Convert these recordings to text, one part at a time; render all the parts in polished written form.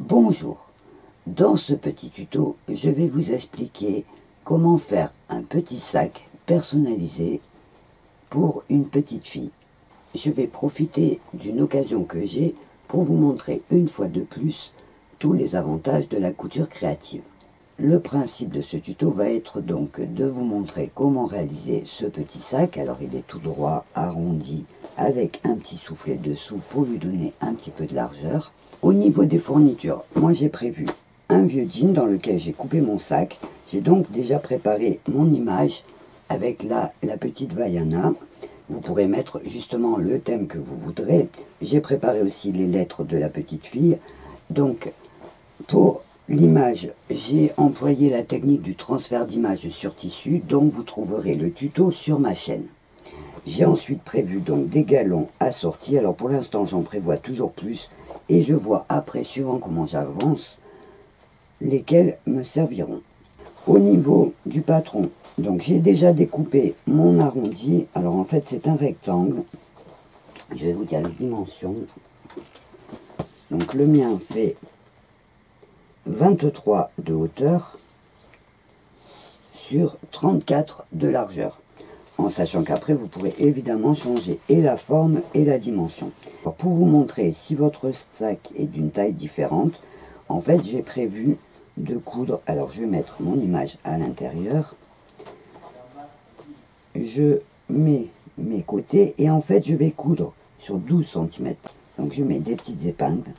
Bonjour, dans ce petit tuto, je vais vous expliquer comment faire un petit sac personnalisé pour une petite fille. Je vais profiter d'une occasion que j'ai pour vous montrer une fois de plus tous les avantages de la couture créative. Le principe de ce tuto va être donc de vous montrer comment réaliser ce petit sac. Alors il est tout droit, arrondi, avec un petit soufflet dessous pour lui donner un petit peu de largeur. Au niveau des fournitures, moi j'ai prévu un vieux jean dans lequel j'ai coupé mon sac. J'ai donc déjà préparé mon image avec la petite Vaiana. Vous pourrez mettre justement le thème que vous voudrez. J'ai préparé aussi les lettres de la petite fille. Donc pour l'image, j'ai employé la technique du transfert d'image sur tissu, dont vous trouverez le tuto sur ma chaîne. J'ai ensuite prévu donc des galons assortis. Alors pour l'instant j'en prévois toujours plus et je vois après, suivant comment j'avance, lesquels me serviront. Au niveau du patron, donc j'ai déjà découpé mon arrondi. Alors en fait c'est un rectangle. Je vais vous dire les dimensions. Donc le mien fait 23 de hauteur sur 34 de largeur, en sachant qu'après vous pourrez évidemment changer et la forme et la dimension. Alors, pour vous montrer si votre sac est d'une taille différente, en fait j'ai prévu de coudre. Alors je vais mettre mon image à l'intérieur, je mets mes côtés et en fait je vais coudre sur 12 cm. Donc je mets des petites épingles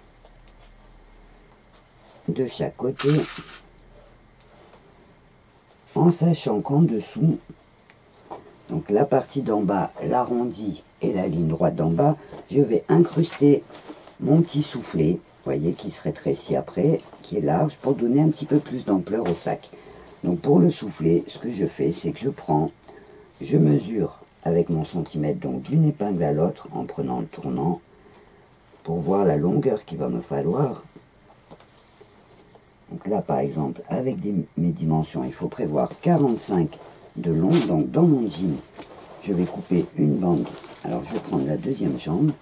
de chaque côté, en sachant qu'en dessous, donc la partie d'en bas, l'arrondi et la ligne droite d'en bas, je vais incruster mon petit soufflet, vous voyez, qui se rétrécit après, qui est large, pour donner un petit peu plus d'ampleur au sac. Donc pour le soufflet, ce que je fais, c'est que je mesure avec mon centimètre, donc d'une épingle à l'autre, en prenant le tournant, pour voir la longueur qu'il va me falloir. Donc là, par exemple, avec mes dimensions, il faut prévoir 45 de long. Donc dans mon jean, je vais couper une bande. Alors je vais prendre la deuxième jambe,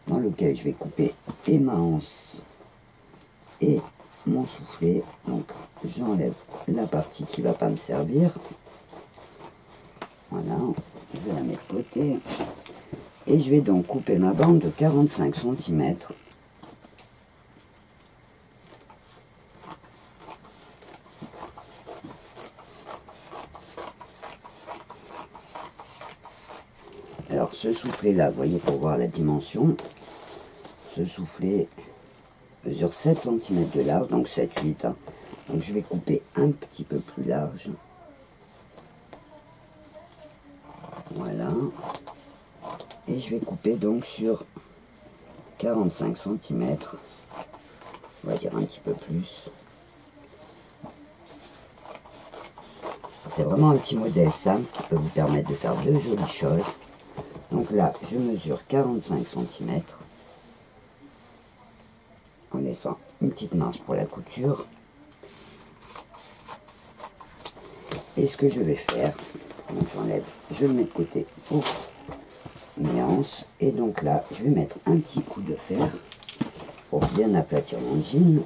dans lequel je vais couper et ma anse et mon soufflet. Donc j'enlève la partie qui ne va pas me servir. Voilà, je vais la mettre de côté. Et je vais donc couper ma bande de 45 cm. Alors ce soufflet là, vous voyez, pour voir la dimension, ce soufflet mesure 7 cm de large, donc 7-8. Hein. Donc je vais couper un petit peu plus large. Voilà. Et je vais couper donc sur 45 cm. On va dire un petit peu plus. C'est vraiment un petit modèle simple qui peut vous permettre de faire de jolies choses. Donc là, je mesure 45 cm en laissant une petite marge pour la couture. Et ce que je vais faire, donc j'enlève, je le mets de côté pour mes anses. Et donc là, je vais mettre un petit coup de fer pour bien aplatir mon jean.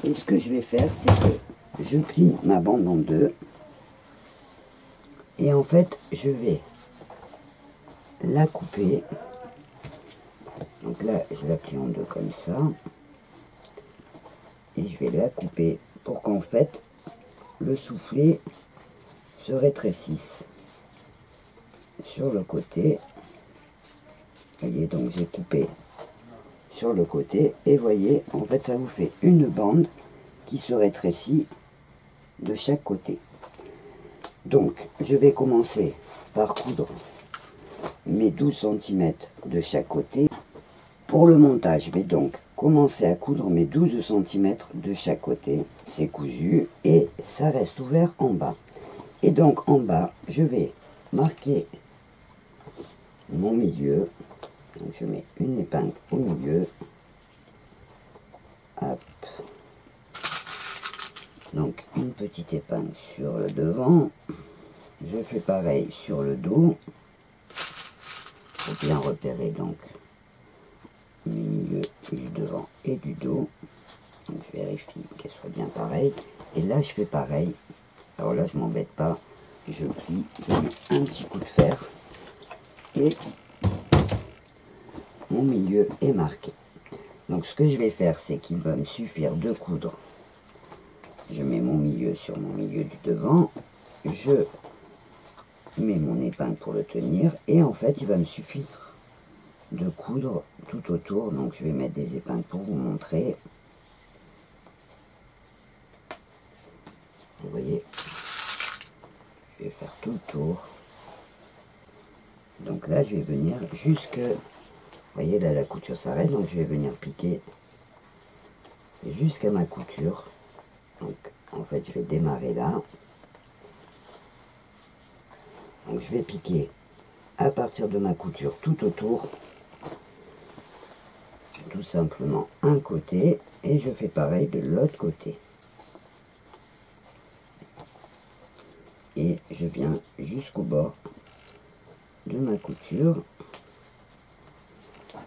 Et ce que je vais faire, c'est que je plie ma bande en deux. Et en fait, je vais la couper. Donc là je la plie en deux comme ça et je vais la couper pour qu'en fait le soufflet se rétrécisse sur le côté. Vous voyez, donc j'ai coupé sur le côté et voyez, en fait ça vous fait une bande qui se rétrécit de chaque côté. Donc je vais commencer par coudre mes 12 cm de chaque côté. Pour le montage, je vais donc commencer à coudre mes 12 cm de chaque côté. C'est cousu et ça reste ouvert en bas. Et donc en bas, je vais marquer mon milieu. Donc je mets une épingle au milieu. Hop. Donc une petite épingle sur le devant. Je fais pareil sur le dos. Faut bien repérer donc mes milieux du devant et du dos. Donc je vérifie qu'elles soient bien pareilles. Et là, je fais pareil. Alors là, je m'embête pas. Je plie, je mets un petit coup de fer. Et mon milieu est marqué. Donc ce que je vais faire, c'est qu'il va me suffire de coudre. Je mets mon milieu sur mon milieu du devant. Je mets mon épingle pour le tenir. Et en fait, il va me suffire de coudre tout autour. Donc je vais mettre des épingles pour vous montrer. Vous voyez, je vais faire tout le tour. Donc là, je vais venir jusque... Vous voyez, là, la couture s'arrête. Donc je vais venir piquer jusqu'à ma couture. Donc en fait, je vais démarrer là. Donc je vais piquer à partir de ma couture tout autour. Tout simplement un côté. Et je fais pareil de l'autre côté. Et je viens jusqu'au bord de ma couture.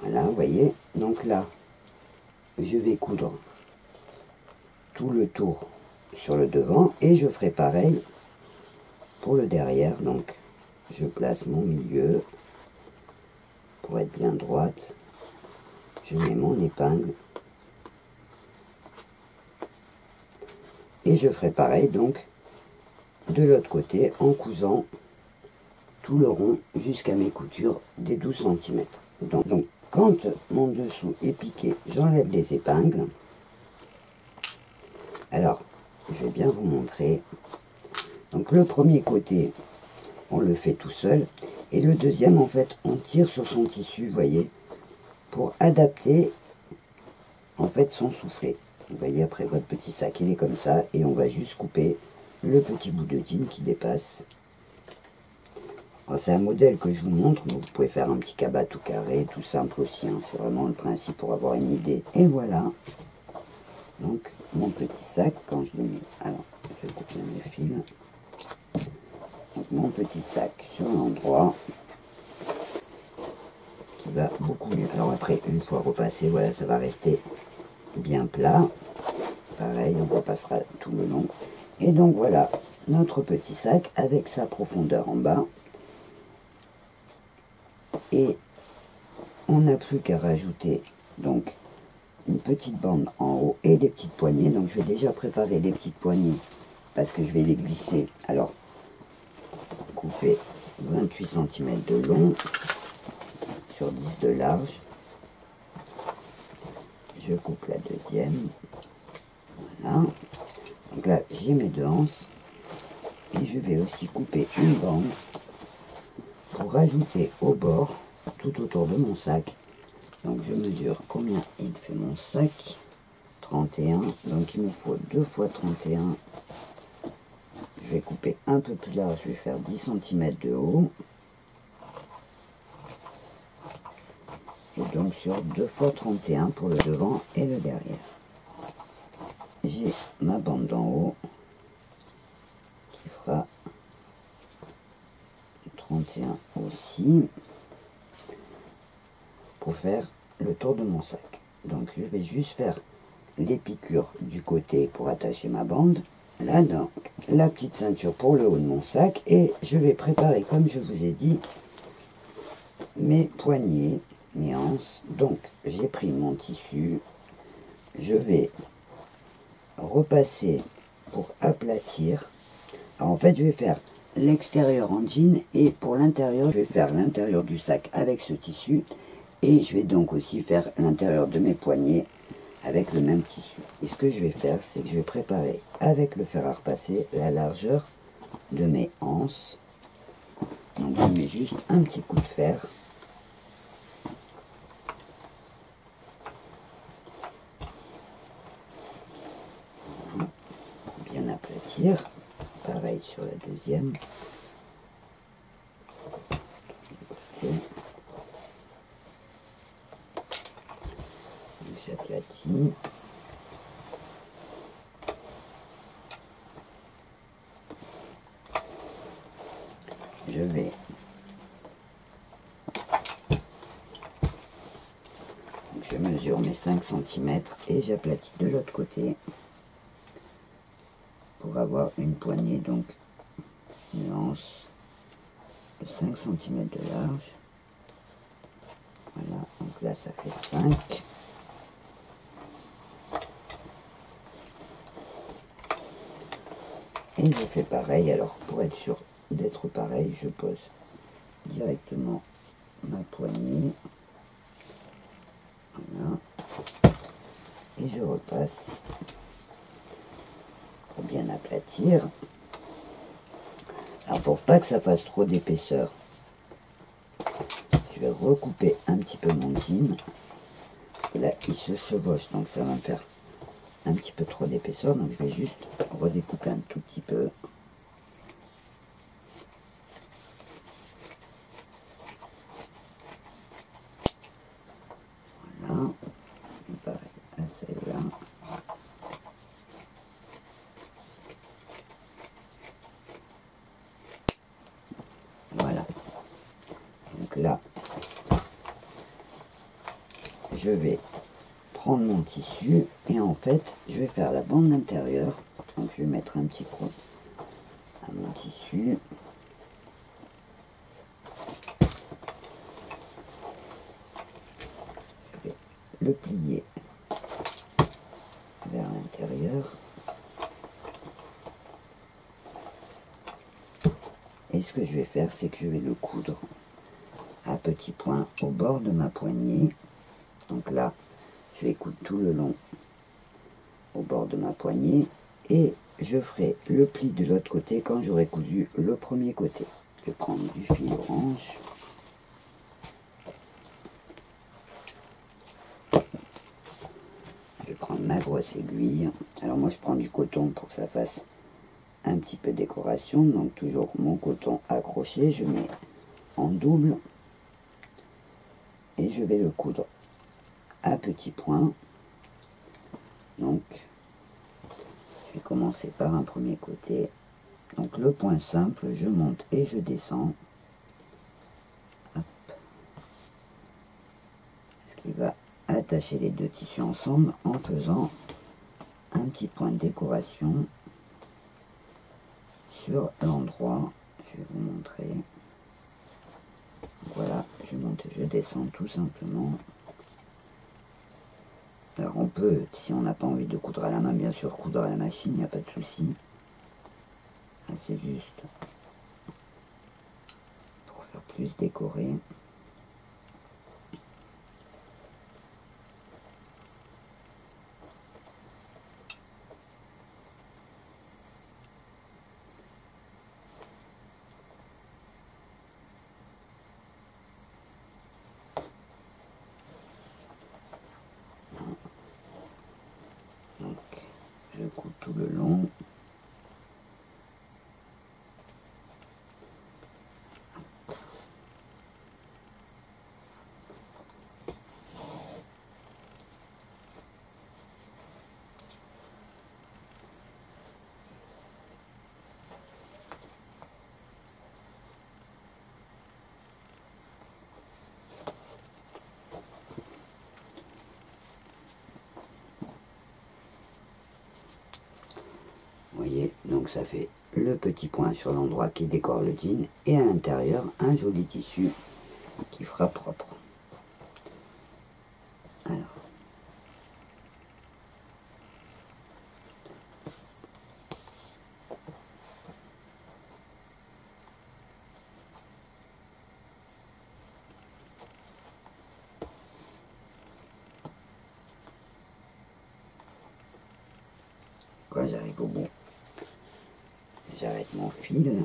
Voilà, vous voyez. Donc là, je vais coudre tout le tour sur le devant. Et je ferai pareil pour le derrière. Donc, je place mon milieu pour être bien droite. Je mets mon épingle. Et je ferai pareil donc de l'autre côté en cousant tout le rond jusqu'à mes coutures des 12 cm. Donc quand mon dessous est piqué, j'enlève les épingles. Alors, je vais bien vous montrer. Donc le premier côté, on le fait tout seul. Et le deuxième, en fait, on tire sur son tissu, vous voyez, pour adapter, en fait, son soufflet. Vous voyez, après votre petit sac, il est comme ça. Et on va juste couper le petit bout de jean qui dépasse. C'est un modèle que je vous montre, mais vous pouvez faire un petit cabas tout carré, tout simple aussi, hein. C'est vraiment le principe pour avoir une idée. Et voilà, donc mon petit sac, quand je le mets, alors je coupe bien mes fils, donc mon petit sac sur l'endroit, qui va beaucoup mieux. Alors après, une fois repassé, voilà, ça va rester bien plat, pareil, on repassera tout le long. Et donc voilà, notre petit sac avec sa profondeur en bas. Et on n'a plus qu'à rajouter donc une petite bande en haut et des petites poignées. Donc je vais déjà préparer les petites poignées parce que je vais les glisser. Alors, couper 28 cm de long sur 10 de large. Je coupe la deuxième. Voilà. Donc là, j'ai mes deux anses. Et je vais aussi couper une bande pour rajouter au bord, tout autour de mon sac. Donc je mesure combien il fait mon sac. 31. Donc il me faut 2 fois 31. Je vais couper un peu plus large. Je vais faire 10 cm de haut. Et donc sur 2 fois 31 pour le devant et le derrière. J'ai ma bande d'en haut qui fera 31 aussi pour faire le tour de mon sac. Donc je vais juste faire les piqûres du côté pour attacher ma bande. Là donc la petite ceinture pour le haut de mon sac et je vais préparer comme je vous ai dit mes poignets, mes anses. Donc j'ai pris mon tissu, je vais repasser pour aplatir. Alors en fait je vais faire l'extérieur en jean et pour l'intérieur je vais faire l'intérieur du sac avec ce tissu et je vais donc aussi faire l'intérieur de mes poignets avec le même tissu. Et ce que je vais faire, c'est que je vais préparer avec le fer à repasser la largeur de mes anses. Donc je mets juste un petit coup de fer. Voilà. Pour bien aplatir. Pareil sur la deuxième. J'aplatis. Je vais je mesure mes 5 cm et j'aplatis de l'autre côté pour avoir une poignée, donc une anse de 5 cm de large. Voilà, donc là ça fait 5. Et je fais pareil. Alors pour être sûr d'être pareil, je pose directement ma poignée. Voilà. Et je repasse pour bien aplatir. Alors pour pas que ça fasse trop d'épaisseur, je vais recouper un petit peu mon jean. Là il se chevauche, donc ça va me faire un petit peu trop d'épaisseur, donc je vais juste redécouper un tout petit peu. Voilà, et pareil à celle-là. Voilà, donc là je vais prendre mon tissu et en fait je vais faire la bande intérieure. Donc je vais mettre un petit coup à mon tissu. Je vais le plier vers l'intérieur. Et ce que je vais faire, c'est que je vais le coudre à petits points au bord de ma poignée. Donc là, je vais coudre tout le long au bord de ma poignée et je ferai le pli de l'autre côté quand j'aurai cousu le premier côté. Je vais prendre du fil orange. Je vais prendre ma grosse aiguille. Alors moi je prends du coton pour que ça fasse un petit peu décoration. Donc toujours mon coton accroché, je mets en double et je vais le coudre à petits points. Donc je vais commencer par un premier côté. Donc le point simple, je monte et je descends. Hop. Ce qui va attacher les deux tissus ensemble en faisant un petit point de décoration sur l'endroit. Je vais vous montrer. Voilà, je monte et je descends tout simplement. Alors on peut, si on n'a pas envie de coudre à la main, bien sûr coudre à la machine, il n'y a pas de souci. C'est juste pour faire plus décoré. Donc je couds tout le long. Vous voyez, donc ça fait le petit point sur l'endroit qui décore le jean et à l'intérieur un joli tissu qui fera propre. Alors, quand j'arrive au bout, j'arrête mon fil.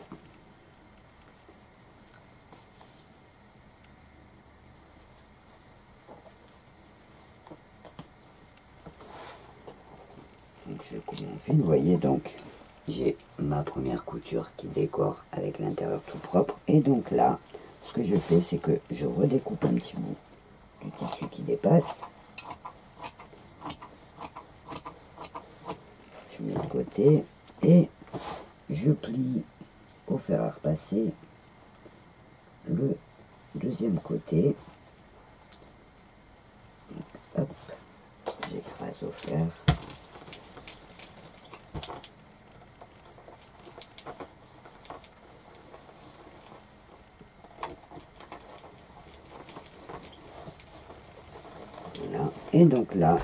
Donc je coupe mon fil, vous voyez, donc j'ai ma première couture qui décore avec l'intérieur tout propre. Et donc là, ce que je fais, c'est que je redécoupe un petit bout du tissu qui dépasse. Je mets de côté et je plie au fer à repasser le deuxième côté. Donc, hop, offerts. Voilà. Et donc là,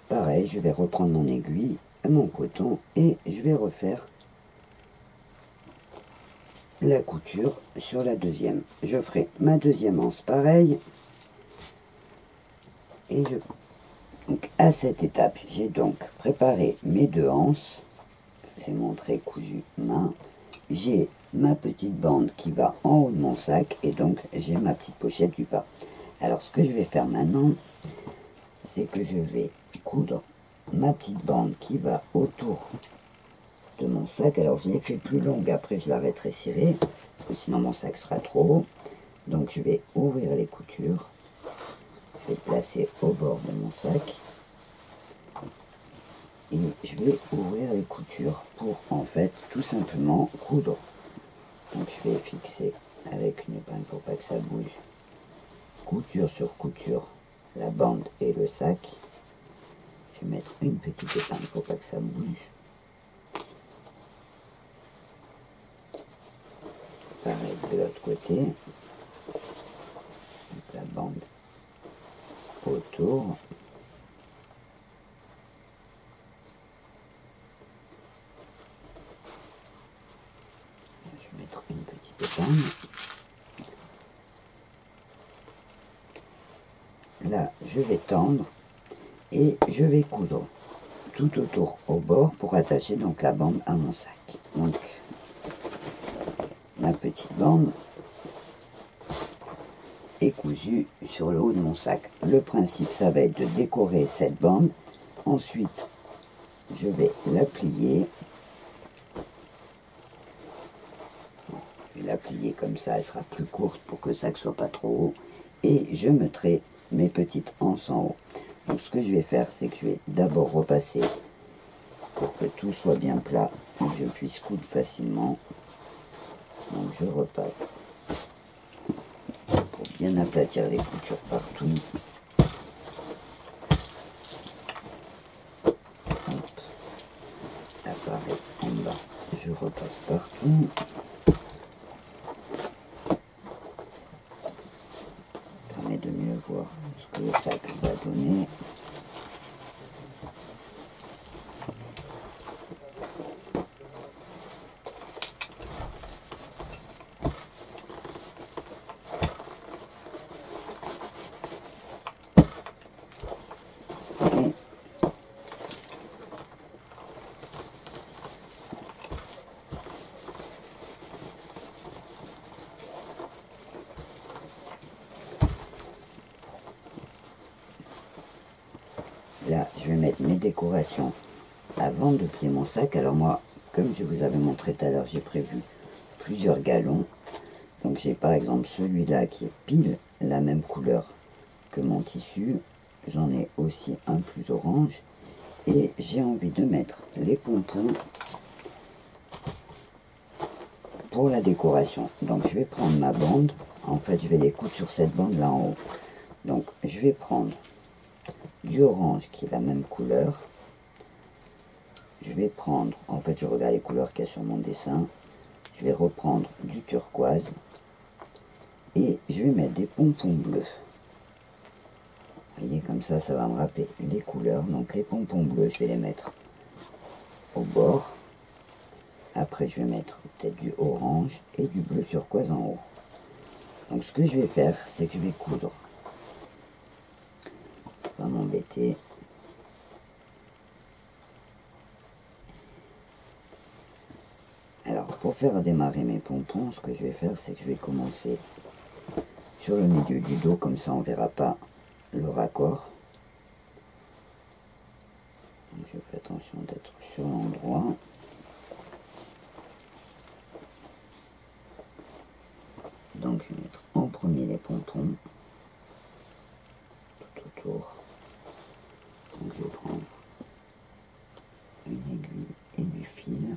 pareil, je vais reprendre mon aiguille, mon coton, et je vais refaire la couture sur la deuxième. Je ferai ma deuxième anse pareil. Et donc à cette étape, j'ai donc préparé mes deux anses. Je vous ai montré cousu main. J'ai ma petite bande qui va en haut de mon sac et donc j'ai ma petite pochette du bas. Alors ce que je vais faire maintenant, c'est que je vais coudre ma petite bande qui va autour de mon sac. Alors je l'ai fait plus longue, après je la rétrécirai, parce que sinon mon sac sera trop haut. Donc je vais ouvrir les coutures, je vais placer au bord de mon sac, et je vais ouvrir les coutures pour en fait tout simplement coudre. Donc je vais fixer avec une épingle pour pas que ça bouge, couture sur couture, la bande et le sac. Je vais mettre une petite épingle pour pas que ça bouge. Pareil de l'autre côté. Donc la bande autour. Je vais mettre une petite épingle. Là, je vais tendre et je vais coudre tout autour au bord pour attacher donc la bande à mon sac. Donc, ma petite bande est cousue sur le haut de mon sac. Le principe, ça va être de décorer cette bande. Ensuite, je vais la plier. Je vais la plier comme ça, elle sera plus courte pour que le sac soit pas trop haut. Et je mettrai mes petites anses en haut. Donc ce que je vais faire, c'est que je vais d'abord repasser pour que tout soit bien plat et que je puisse coudre facilement. Donc je repasse pour bien aplatir les coutures partout. Hop. Là pareil, en bas, je repasse partout. Ça permet de mieux voir ce que le sac va donner. Là, je vais mettre mes décorations avant de plier mon sac. Alors moi, comme je vous avais montré tout à l'heure, j'ai prévu plusieurs galons. Donc j'ai par exemple celui-là qui est pile la même couleur que mon tissu. J'en ai aussi un plus orange. Et j'ai envie de mettre les pompons pour la décoration. Donc je vais prendre ma bande. En fait, je vais les coudre sur cette bande là en haut. Donc je vais prendre du orange qui est la même couleur. Je vais prendre, en fait je regarde les couleurs qu'il y a sur mon dessin. Je vais reprendre du turquoise et je vais mettre des pompons bleus. Vous voyez, comme ça, ça va me rappeler les couleurs. Donc les pompons bleus, je vais les mettre au bord. Après je vais mettre peut-être du orange et du bleu turquoise en haut. Donc ce que je vais faire, c'est que je vais coudre. Pas m'embêter. Alors pour faire démarrer mes pompons, ce que je vais faire, c'est que je vais commencer sur le milieu du dos, comme ça on verra pas le raccord. Donc je fais attention d'être sur l'endroit. Donc je vais mettre en premier les pompons tout autour. Donc je vais prendre une aiguille et du fil.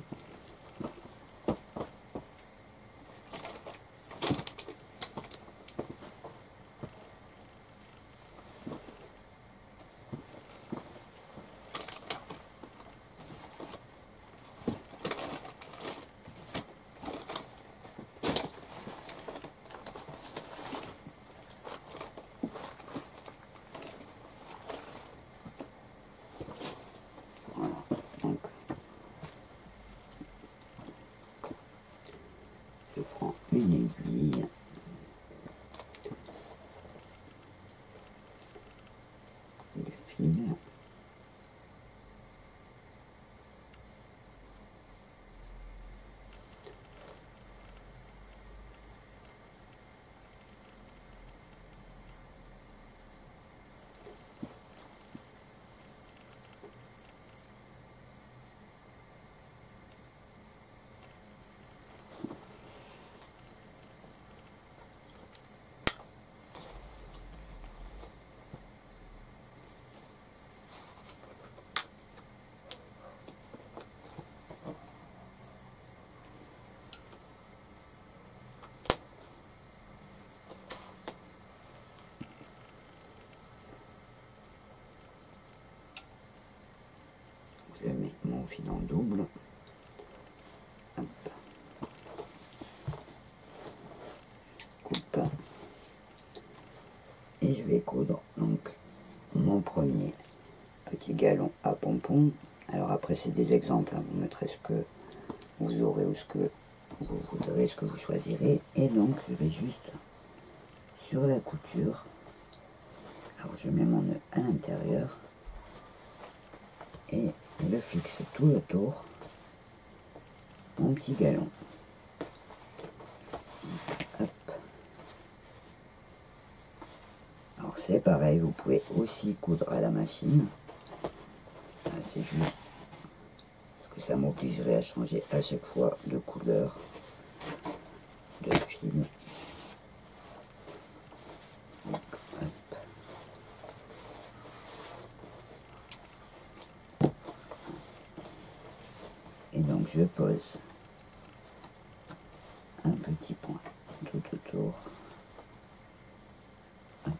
mets mon fil en double. Hop. Hop. Et je vais coudre donc mon premier petit galon à pompons. Alors après c'est des exemples, hein. Vous mettrez ce que vous aurez ou ce que vous voudrez, ce que vous choisirez. Et donc je vais juste sur la couture, alors je mets mon nœud à l'intérieur et je fixe tout le tour mon petit galon. Hop. Alors c'est pareil, vous pouvez aussi coudre à la machine. C'est juste parce que ça m'obligerait à changer à chaque fois de couleur de fil. Donc, hop. Et donc je pose un petit point tout autour. Hop.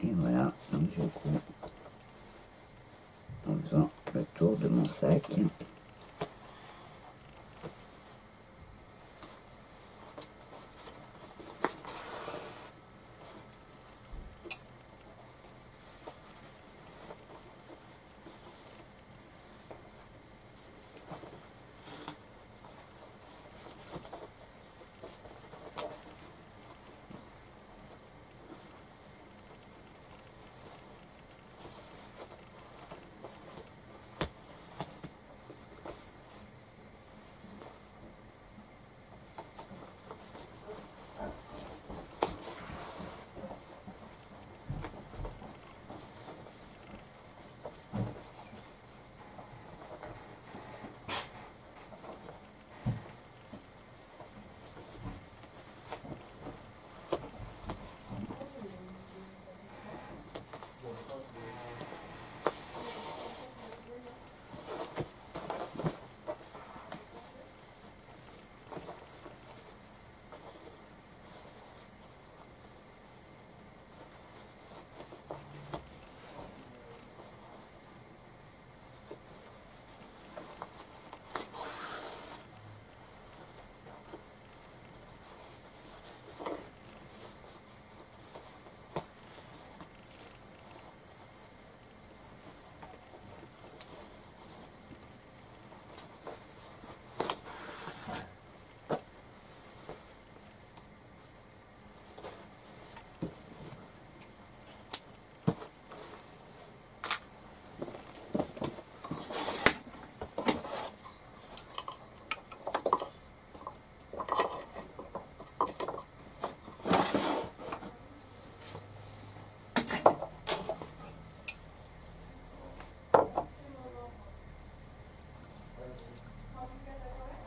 Et voilà, donc je couds en faisant le tour de mon sac.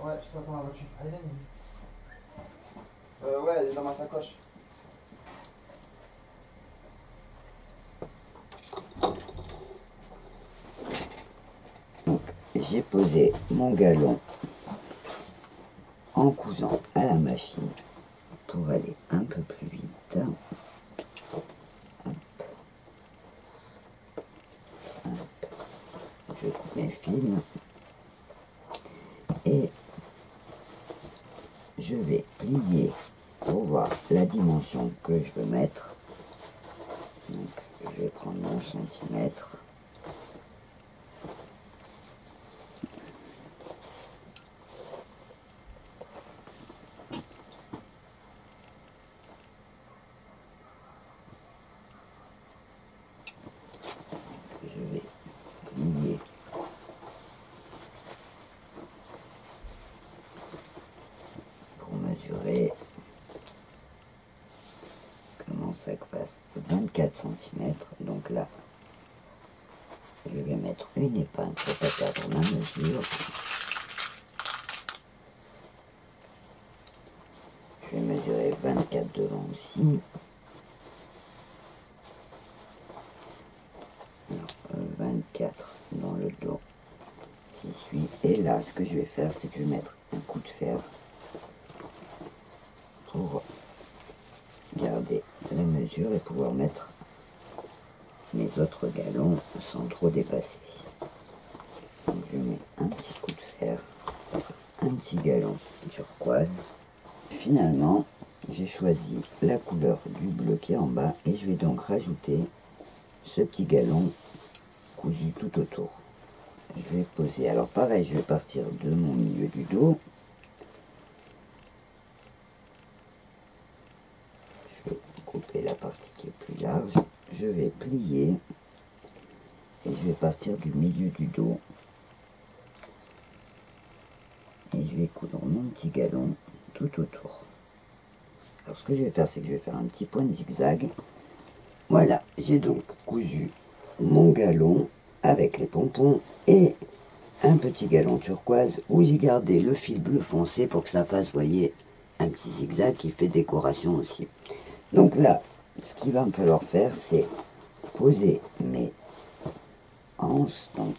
Ouais, je t'attends la voiture. Elle est là, ouais, elle est dans ma sacoche. Donc j'ai posé mon galon en cousant à la machine pour aller un peu plus vite. Hop. Hop. Je coupe mes fils et je vais plier pour voir la dimension que je veux mettre. Donc je vais prendre mon centimètre. Je vais plier pour mesurer que mon sac fasse 24 cm. Donc là, je vais mettre une épingle pour pas perdre ma mesure. Je vais mesurer 24 devant aussi. Alors, 24 dans le dos. J'y suis. Et là, ce que je vais faire, c'est que je vais mettre un coup de fer pour garder la mesure et pouvoir mettre mes autres galons sans trop dépasser. Donc je mets un petit coup de fer, un petit galon turquoise. Finalement, j'ai choisi la couleur du bleu qui est en bas et je vais donc rajouter ce petit galon cousu tout autour. Je vais poser, alors pareil, je vais partir de mon milieu du dos. Je vais couper la partie qui est plus large. Je vais plier et je vais partir du milieu du dos. Et je vais coudre mon petit galon tout autour. Alors ce que je vais faire, c'est que je vais faire un petit point de zigzag. Voilà, j'ai donc cousu mon galon avec les pompons et un petit galon turquoise où j'ai gardé le fil bleu foncé pour que ça fasse, vous voyez, un petit zigzag qui fait décoration aussi. Donc là, ce qu'il va me falloir faire, c'est poser mes anses, donc